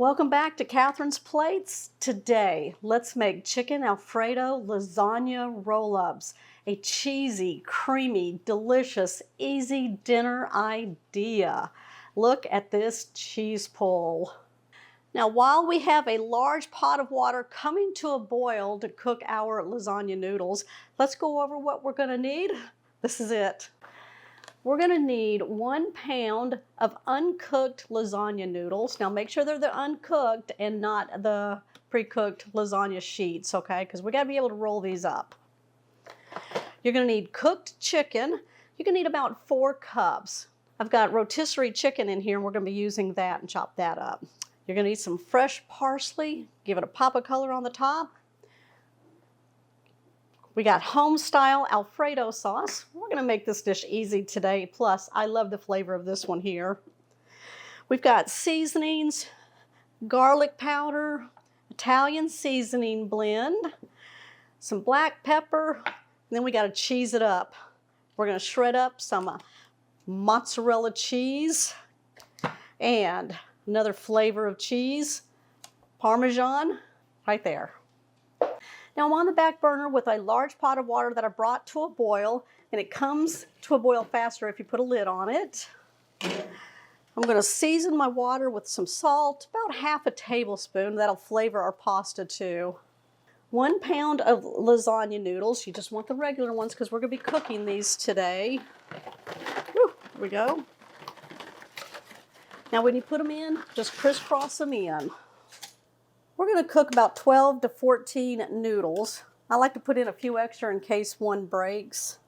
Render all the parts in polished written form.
Welcome back to Catherine's Plates. Today, let's make chicken Alfredo lasagna roll-ups. A cheesy, creamy, delicious, easy dinner idea. Look at this cheese pull. Now, while we have a large pot of water coming to a boil to cook our lasagna noodles, let's go over what we're gonna need. This is it. We're gonna need 1 pound of uncooked lasagna noodles. Now make sure they're the uncooked and not the pre-cooked lasagna sheets, okay? Because we gotta be able to roll these up. You're gonna need cooked chicken. You're gonna need about 4 cups. I've got rotisserie chicken in here and we're gonna be using that and chop that up. You're gonna need some fresh parsley, give it a pop of color on the top. We got home-style Alfredo sauce. We're gonna make this dish easy today. Plus, I love the flavor of this one here. We've got seasonings, garlic powder, Italian seasoning blend, some black pepper, and then we gotta cheese it up. We're gonna shred up some mozzarella cheese and another flavor of cheese, Parmesan, right there. Now I'm on the back burner with a large pot of water that I brought to a boil, and it comes to a boil faster if you put a lid on it. I'm going to season my water with some salt, about half a tablespoon. That'll flavor our pasta too. 1 pound of lasagna noodles. You just want the regular ones because we're going to be cooking these today. Whew, here we go. Now when you put them in, just crisscross them in. We're going to cook about 12 to 14 noodles. I like to put in a few extra in case one breaks.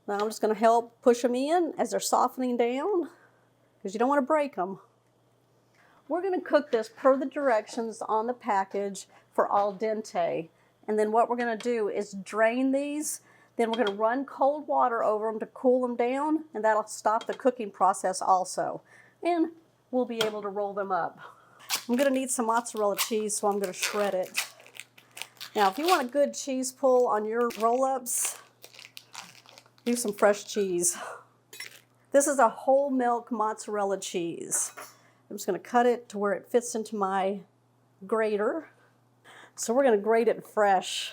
Now I'm just going to help push them in as they're softening down because you don't want to break them. We're going to cook this per the directions on the package for al dente. And then what we're going to do is drain these. Then we're going to run cold water over them to cool them down, and that'll stop the cooking process also. And we'll be able to roll them up. I'm going to need some mozzarella cheese, so I'm going to shred it. Now, if you want a good cheese pull on your roll-ups, use some fresh cheese. This is a whole milk mozzarella cheese. I'm just going to cut it to where it fits into my grater. So we're going to grate it fresh.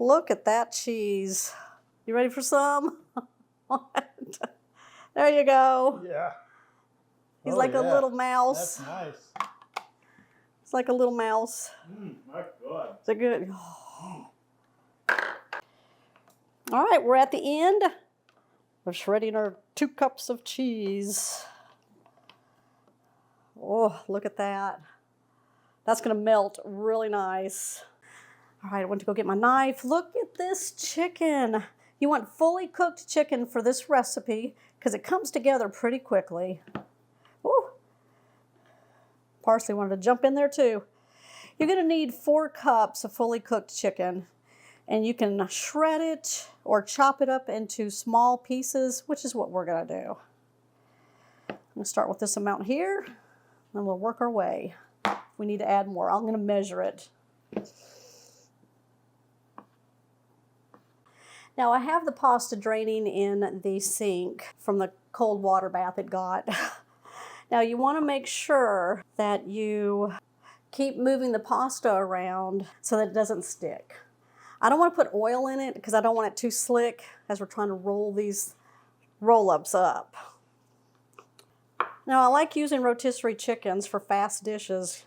Look at that cheese. You ready for some? There you go. Yeah. He's like a little mouse. That's nice. It's like a little mouse. That's good. Is it good? All right, we're at the end. We're shredding our 2 cups of cheese. Oh, look at that. That's going to melt really nice. All right, I went to go get my knife. Look at this chicken. You want fully cooked chicken for this recipe because it comes together pretty quickly. Ooh. Parsley wanted to jump in there too. You're going to need 4 cups of fully cooked chicken, and you can shred it or chop it up into small pieces, which is what we're going to do. I'm going to start with this amount here, and we'll work our way. If we need to add more, I'm going to measure it. Now I have the pasta draining in the sink from the cold water bath it got. Now you want to make sure that you keep moving the pasta around so that it doesn't stick. I don't want to put oil in it because I don't want it too slick as we're trying to roll these roll-ups up. Now I like using rotisserie chickens for fast dishes.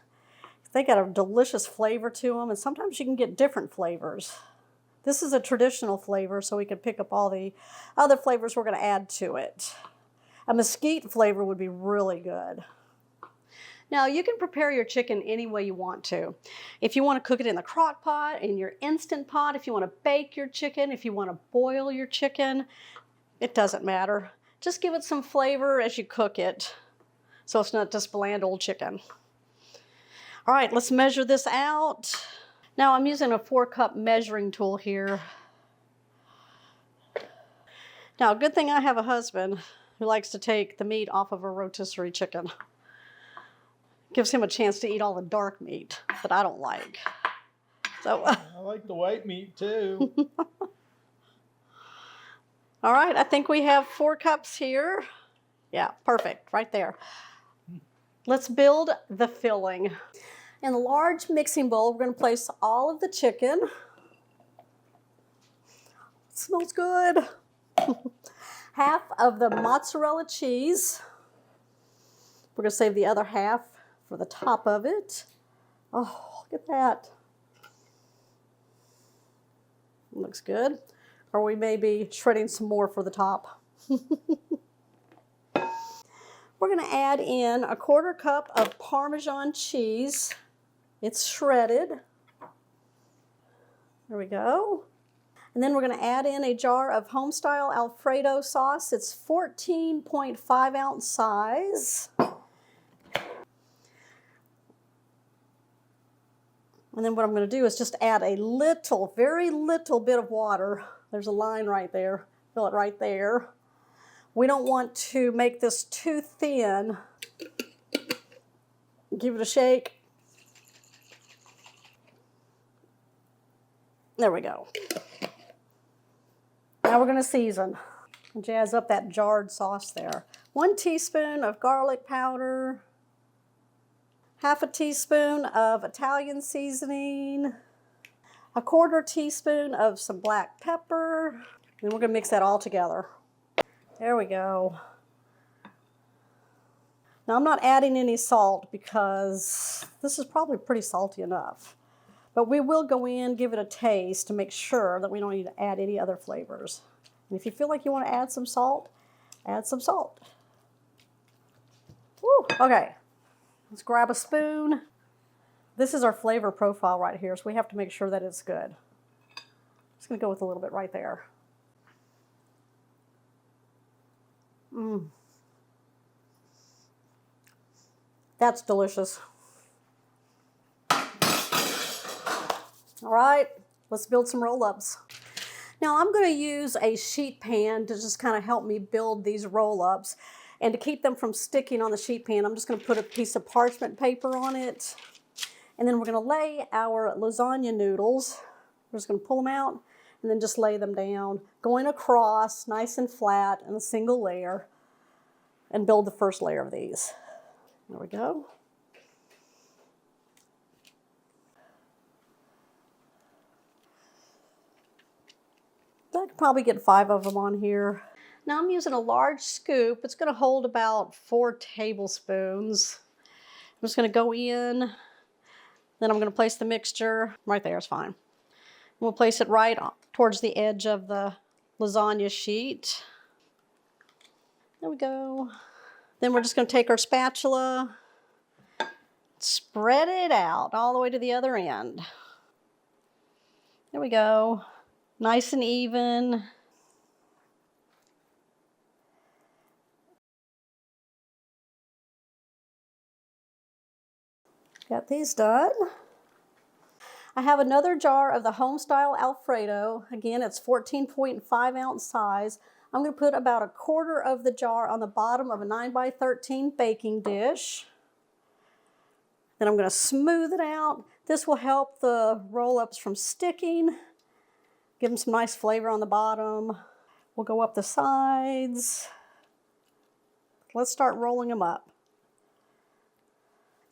They got a delicious flavor to them, and sometimes you can get different flavors. This is a traditional flavor, so we can pick up all the other flavors we're going to add to it. A mesquite flavor would be really good. Now, you can prepare your chicken any way you want to. If you want to cook it in the crock pot, in your Instant Pot, if you want to bake your chicken, if you want to boil your chicken, it doesn't matter. Just give it some flavor as you cook it, so it's not just bland old chicken. All right, let's measure this out. Now I'm using a 4-cup measuring tool here. Now, good thing I have a husband who likes to take the meat off of a rotisserie chicken. Gives him a chance to eat all the dark meat that I don't like. So I like the white meat too. all right, I think we have 4 cups here. Yeah, perfect, right there. Let's build the filling. In a large mixing bowl, we're going to place all of the chicken. It smells good. Half of the mozzarella cheese. We're going to save the other half for the top of it. Oh, look at that. Looks good. Or we may be shredding some more for the top. We're going to add in a 1/4 cup of Parmesan cheese. It's shredded. There we go. And then we're going to add in a jar of home-style Alfredo sauce. It's 14.5 ounce size. And then what I'm going to do is just add a little, very little bit of water. There's a line right there. Fill it right there. We don't want to make this too thin. Give it a shake. There we go. Now we're going to season. Jazz up that jarred sauce there. 1 teaspoon of garlic powder. 1/2 teaspoon of Italian seasoning. 1/4 teaspoon of some black pepper. And we're going to mix that all together. There we go. Now I'm not adding any salt because this is probably pretty salty enough. But we will go in, give it a taste to make sure that we don't need to add any other flavors. And if you feel like you want to add some salt, add some salt. Woo, okay, let's grab a spoon. This is our flavor profile right here, so we have to make sure that it's good. I'm just going to go with a little bit right there. That's delicious. All right, let's build some roll-ups. Now I'm going to use a sheet pan to just kind of help me build these roll-ups. And to keep them from sticking on the sheet pan, I'm just going to put a piece of parchment paper on it. And then we're going to lay our lasagna noodles. We're just going to pull them out and then just lay them down, going across nice and flat in a single layer, and build the first layer of these. There we go. I could probably get 5 of them on here. Now I'm using a large scoop. It's going to hold about 4 tablespoons. I'm just going to go in. Then I'm going to place the mixture. Right there is fine. We'll place it right towards the edge of the lasagna sheet. There we go. Then we're just going to take our spatula, spread it out all the way to the other end. There we go. Nice and even. Got these done. I have another jar of the home-style Alfredo. Again, it's 14.5 ounce size. I'm going to put about 1/4 of the jar on the bottom of a 9x13 baking dish. Then I'm going to smooth it out. This will help the roll-ups from sticking. Give them some nice flavor on the bottom. We'll go up the sides. Let's start rolling them up.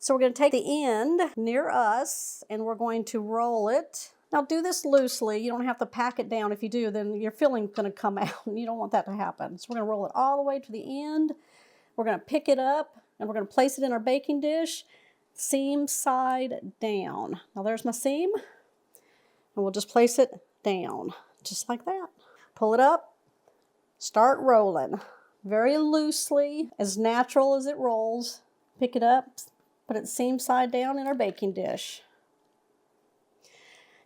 So we're going to take the end near us and we're going to roll it. Now do this loosely. You don't have to pack it down. If you do, then your filling's going to come out and you don't want that to happen. So we're going to roll it all the way to the end. We're going to pick it up and we're going to place it in our baking dish, seam side down. Now there's my seam and we'll just place it down just like that. Pull it up, start rolling very loosely, as natural as it rolls. Pick it up, put it seam side down in our baking dish.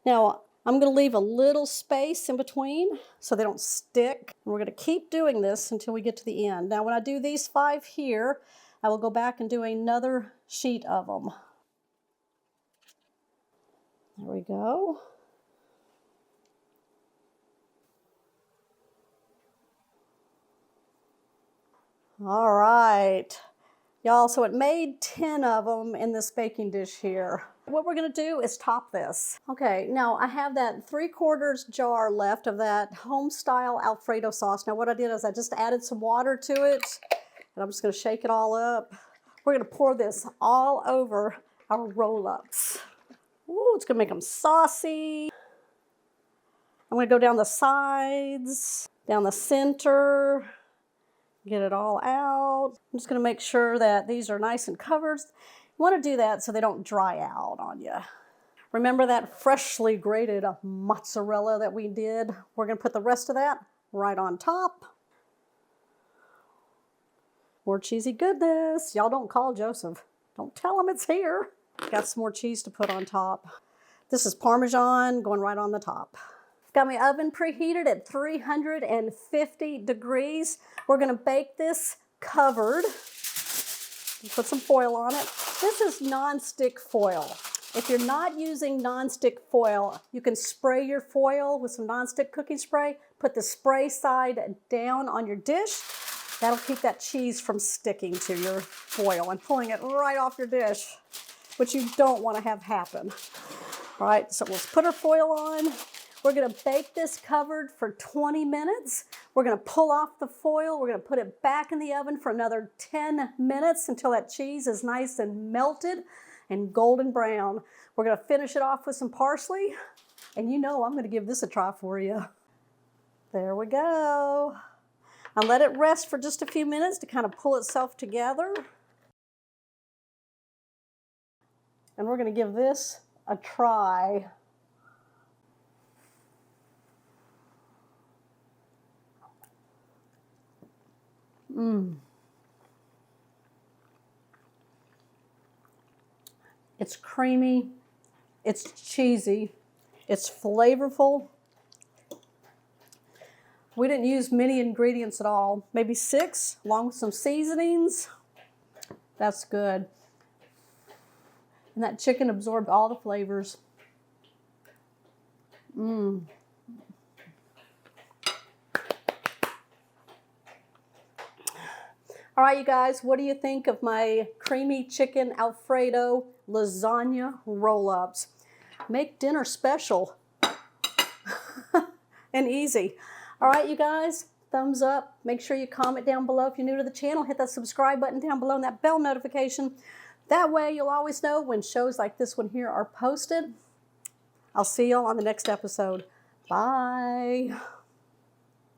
Now I'm going to leave a little space in between so they don't stick. We're going to keep doing this until we get to the end. Now when I do these 5 here, I will go back and do another sheet of them. There we go. All right, y'all, so it made 10 of them in this baking dish here. What we're gonna do is top this. Okay, now I have that 3/4 jar left of that home style Alfredo sauce. Now what I did is I just added some water to it, and I'm just gonna shake it all up. We're gonna pour this all over our roll-ups. Ooh, it's gonna make them saucy. I'm gonna go down the sides, down the center, get it all out. I'm just gonna make sure that these are nice and covered. You wanna do that so they don't dry out on you. Remember that freshly grated mozzarella that we did? We're gonna put the rest of that right on top. More cheesy goodness. Y'all don't call Joseph. Don't tell him it's here. Got some more cheese to put on top. This is Parmesan going right on the top. Got my oven preheated at 350 degrees. We're gonna bake this covered. Put some foil on it. This is non-stick foil. If you're not using non-stick foil, you can spray your foil with some non-stick cooking spray. Put the spray side down on your dish. That'll keep that cheese from sticking to your foil and pulling it right off your dish, which you don't want to have happen. All right, so let's put our foil on. We're gonna bake this covered for 20 minutes. We're gonna pull off the foil. We're gonna put it back in the oven for another 10 minutes until that cheese is nice and melted and golden brown. We're gonna finish it off with some parsley. And you know I'm gonna give this a try for you. There we go. I'll let it rest for just a few minutes to kind of pull itself together. And we're gonna give this a try. It's creamy, it's cheesy, it's flavorful. We didn't use many ingredients at all, maybe 6, along with some seasonings. That's good. And that chicken absorbed all the flavors. All right, you guys, what do you think of my creamy chicken Alfredo lasagna roll-ups? Make dinner special and easy. All right, you guys, thumbs up. Make sure you comment down below if you're new to the channel. Hit that subscribe button down below and that bell notification. That way you'll always know when shows like this one here are posted. I'll see y'all on the next episode. Bye.